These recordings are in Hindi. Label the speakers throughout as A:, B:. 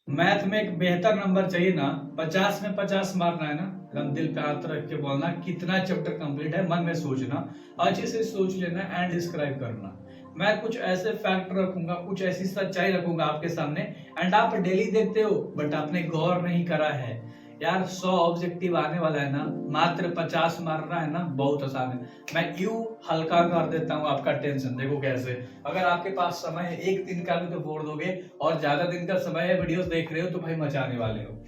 A: मैथ में एक बेहतर नंबर चाहिए ना, 50 में 50 मारना है ना, एकदम दिल पे हाथ रख के बोलना कितना चैप्टर कंप्लीट है, मन में सोचना, अच्छे से सोच लेना एंड डिस्क्राइब करना। मैं कुछ ऐसे फैक्ट रखूंगा, कुछ ऐसी सच्चाई रखूंगा आपके सामने, एंड आप डेली देखते हो बट आपने गौर नहीं करा है। यार 100 ऑब्जेक्टिव आने वाला है ना, मात्र 50 मारना है ना, बहुत आसान है। मैं यूं हल्का कर देता हूँ आपका टेंशन, देखो कैसे। अगर आपके पास समय है एक दिन का भी तो बोल दोगे, और ज्यादा दिन का समय है, वीडियोस देख रहे हो तो भाई मचाने वाले हो।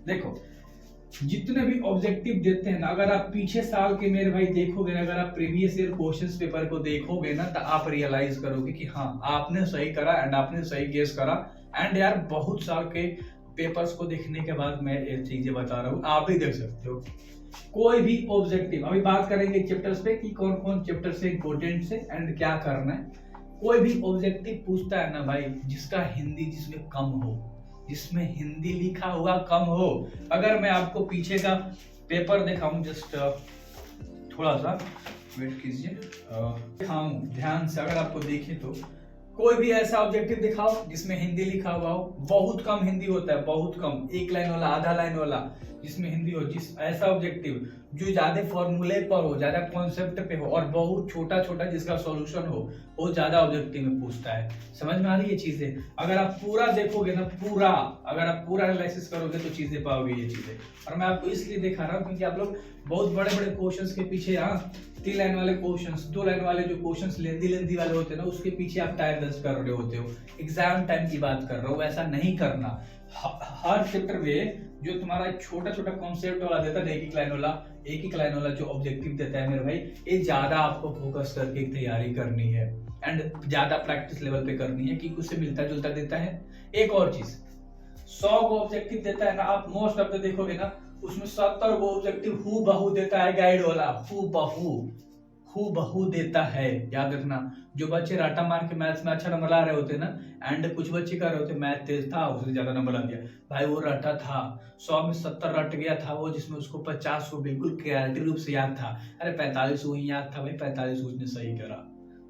A: देखो जितने भी ऑब्जेक्टिव देते हैं ना, अगर आप पीछे साल के मेरे भाई देखोगे ना, अगर आप प्रीवियस ईयर क्वेश्चंस पेपर को देखोगे ना, तो आप रियलाइज करोगे कि हाँ आपने सही करा एंड आपने सही गेस करा। एंड यार बहुत साल के पेपर्स को देखने के बाद मैं ये चीजें बता रहा हूँ, आप भी देख सकते हो। कोई भी ऑब्जेक्टिव, अभी बात करेंगे चैप्टर्स पे कि कौन कौन चैप्टर से इंपॉर्टेंट से एंड क्या करना है। कोई भी ऑब्जेक्टिव पूछता है ना भाई, जिसका हिंदी जिसमें कम हो, जिसमें हिंदी लिखा हुआ कम हो। अगर मैं आपको पीछे का पेपर दिखाऊं, जस्ट थोड़ा सा वेट कीजिए, दिखाऊं ध्यान से, अगर आपको देखे तो कोई भी ऐसा ऑब्जेक्टिव दिखाओ जिसमें हिंदी लिखा हुआ हो। बहुत कम हिंदी होता है, बहुत कम, एक लाइन वाला, आधा लाइन वाला जिसमें हिंदी हो। जिस ऐसा ऑब्जेक्टिव जो ज्यादा फॉर्मूले पर हो, ज्यादा कॉन्सेप्ट पे हो, और बहुत छोटा छोटा जिसका सॉल्यूशन हो, वो ज्यादा ऑब्जेक्टिव में पूछता है। समझ में आ रही है चीजें? अगर आप पूरा देखोगे ना, पूरा अगर आप पूरा एनालिसिस करोगे तो चीजें पाओगे ये चीजें। और मैं आपको इसलिए दिखा रहा हूँ क्योंकि आप लोग बहुत बड़े बड़े क्वेश्चंस के पीछे, यहाँ 3 लाइन वाले क्वेश्चंस, 2 लाइन वाले जो क्वेश्चंस लेंदी लेंदी वाले होते हैं ना, उसके पीछे आप टाइम वेस्ट कर रहे होते हो। एग्जाम टाइम की बात कर रहा हूँ, ऐसा नहीं करना। हर चैप्टर में जो तुम्हारा छोटा छोटा कॉन्सेप्ट वाला देता है, एक ही लाइन वाला जो ऑब्जेक्टिव देता है मेरे भाई, ये ज्यादा आपको फोकस करके तैयारी करनी है एंड ज्यादा प्रैक्टिस लेवल पे करनी है, क्योंकि उससे मिलता जुलता देता है। एक और चीज, 100 को ऑब्जेक्टिव देता है ना, आप मोस्ट ऑफ द देखोगे ना, उसमें 70 को ऑब्जेक्टिव हु बहू देता है, गाइड वाला हु बहू देता है। याद रखना, जो बच्चे राटा मार के मैथ्स में अच्छा नंबर ला रहे होते ना, एंड कुछ बच्चे कर रहे होते मैथ तेज था उसने ज्यादा नंबर आ गया, भाई वो रटा था। 100 में 70 रट गया था वो, जिसमें उसको 50 को बिल्कुल क्लियरिटी रूप से याद था। अरे 45 को ही याद था भाई, 45 उसने सही करा।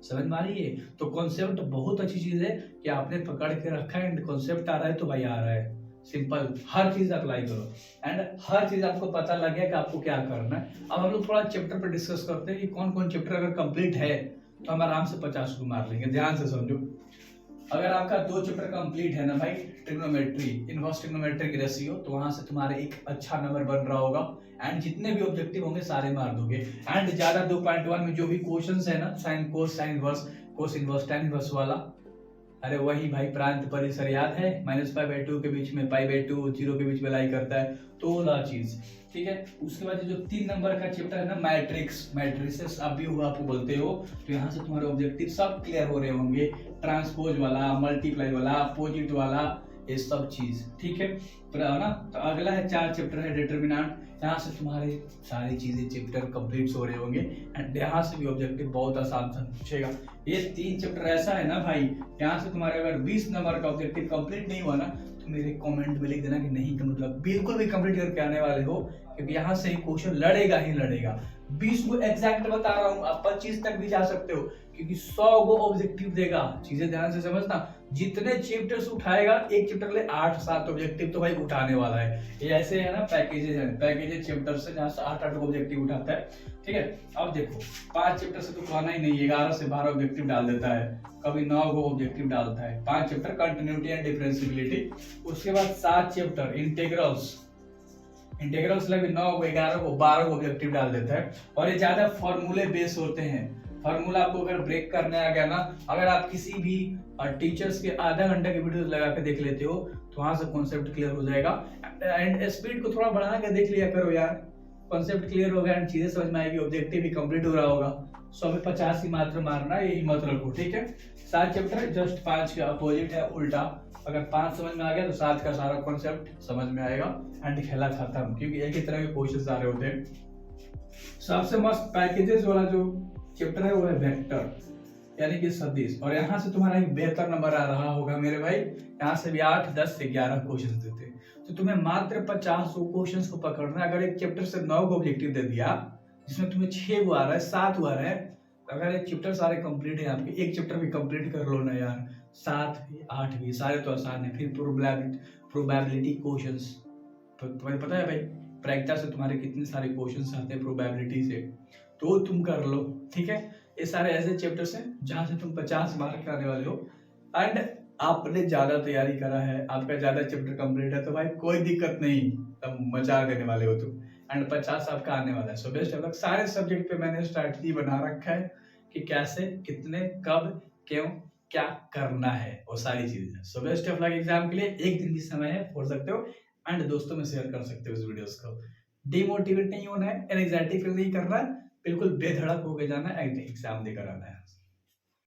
A: समझ में आ रही है? तो कॉन्सेप्ट बहुत अच्छी चीज है कि आपने पकड़ के रखा है एंड कॉन्सेप्ट आ रहा है तो भाई आ रहा है। सिंपल, हर चीज अप्लाई करो एंड हर चीज आपको पता लग गया कि आपको क्या करना है। अब हम लोग थोड़ा चैप्टर पर डिस्कस करते हैं कि कौन कौन चैप्टर अगर कंप्लीट है तो हम आराम से 50 को मार लेंगे। ध्यान से समझो, अगर आपका 2 चैप्टर कंप्लीट है ना भाई, ट्रिग्नोमेट्री, इनवर्स ट्रिग्नोमेट्री की रेशियो, तो वहां से तुम्हारे एक अच्छा नंबर बन रहा होगा एंड जितने भी ऑब्जेक्टिव होंगे सारे मार दोगे। एंड ज्यादा 2.1 में जो भी क्वेश्चंस है ना, sine cos, sine inverse, cos inverse, tan inverse वाला, अरे वही भाई प्रांत परिसर याद है, -π/2 के बीच में, π/2 0 के बीच में लाई करता है, तो वो चीज ठीक है। उसके बाद जो 3 नंबर का चैप्टर है ना, मैट्रिक्स, मैट्रिसेस आप भी हुआ आपको बोलते हो, तो यहाँ से तुम्हारे ऑब्जेक्टिव सब क्लियर हो रहे होंगे। ट्रांसपोज वाला, मल्टीप्लाई वाला, अपोजिट वाला, ये सब चीज ठीक है ना। तो अगला है 4 चैप्टर है डिटरमिनेंट, यहाँ से तुम्हारे सारी चीजें चैप्टर कंप्लीट हो रहे होंगे एंड यहाँ से भी ऑब्जेक्टिव बहुत आसान से पूछेगा। ये 3 चैप्टर ऐसा है ना भाई, यहाँ से तुम्हारे अगर 20 नंबर का ऑब्जेक्टिव कंप्लीट नहीं हुआ ना, तो मेरे कमेंट में लिख देना कि नहीं का मतलब बिल्कुल भी कंप्लीट करके आने वाले हो, क्योंकि यहाँ से ही क्वेश्चन लड़ेगा ही लड़ेगा। 20 को एग्जैक्ट बता रहा हूँ, आप 25 तक भी जा सकते हो, क्योंकि 100 को ऑब्जेक्टिव देगा। चीजें ध्यान से समझना, जितने चैप्टर्स उठाएगा, एक चैप्टर ले 8-7 ऑब्जेक्टिव तो भाई उठाने वाला है। ये ऐसे है ना पैकेजेस है, पैकेजेस चैप्टर से जहाँ से 8-8 ऑब्जेक्टिव उठाता है। ठीक है, अब देखो 5 चैप्टर से तो कहना ही नहीं, 11 से 12 ऑब्जेक्टिव डाल देता है, कभी 9 को ऑब्जेक्टिव डालता है। 5 चैप्टर कंटिन्यूटी एंड डिफरेंशिएबिलिटी, उसके बाद 7 चैप्टर इंटीग्रल्स, इंटीग्रल्स लगे 9 को, 11 को, 12 को ऑब्जेक्टिव डाल देता है। और ये ज्यादा फॉर्मूले बेस होते हैं, फॉर्मूला आपको अगर ब्रेक करने आ गया ना, अगर आप किसी भी टीचर्स के आधा घंटे के वीडियोस लगा के देख लेते हो, तो वहां से कॉन्सेप्ट क्लियर हो जाएगा। एंड स्पीड को थोड़ा बढ़ा के देख लिया करो यार, कॉन्सेप्ट क्लियर हो गया एंड चीजें समझ में आएगी, ऑब्जेक्टिव भी कंप्लीट हो रहा होगा। 100 में 50 ही मात्र मारना, यही मत रखो ठीक है। 7 चैप्टर है, जस्ट 5 का अपोजिट है उल्टा। अगर 5 समझ में आ गया तो 7 का सारा कॉन्सेप्ट समझ में आएगा एंड खेला खत्म, क्योंकि एक ही तरह के क्वेश्चंस आ रहे होते हैं। सबसे मस्त पैकेजेस वाला जो चैप्टर है वो है वेक्टर, यानी कि सदिश, और यहाँ से तुम्हारा एक बेहतर नंबर आ रहा होगा मेरे भाई। यहाँ से भी 8, 10 से 11 क्वेश्चन देते हैं, तो तुम्हें मात्र 50 क्वेश्चन को पकड़ना है। अगर एक चैप्टर से 9 को ऑब्जेक्टिव दे दिया, जिसमें तुम्हें 6 को आ रहा है, 7 को आ रहा है, अगर एक चैप्टर सारे कंप्लीट है आपके, एक चैप्टर भी कंप्लीट कर लो ना यार, 7 भी 8 भी सारे तो आसान है। फिर प्रोबेबिलिटी क्वेश्चंस, तो तुम्हें पता है भाई प्रैक्टिस से तुम्हारे कितने सारे क्वेश्चंस आते हैं प्रोबेबिलिटी से, तो तुम कर लो। ठीक है, ये सारे ऐसे चैप्टर्स हैं जहां से तुम 50 मार्क आने वाले हो। एंड आपने ज्यादा तैयारी करा है, आपका ज्यादा चैप्टर कंप्लीट है, तो भाई कोई दिक्कत नहीं, तब मजा देने वाले हो तुम। एंड 50 आपका आने वाला है। So best of luck. सारे सब्जेक्ट पे मैंने स्ट्रैटेजी बना रखा है कि कैसे, कितने, कब, क्यों, क्या करना है, वो सारी चीजें। So best of luck exam के लिए। एक दिन की समय है, पढ़ सकते हो एंड दोस्तों में शेयर कर सकते हो इस वीडियोस को। डिमोटिवेट नहीं होना है, एंजाइटी फील नहीं करना है, बिल्कुल बेधड़क होके जाना है, एग्जाम देकर आना है।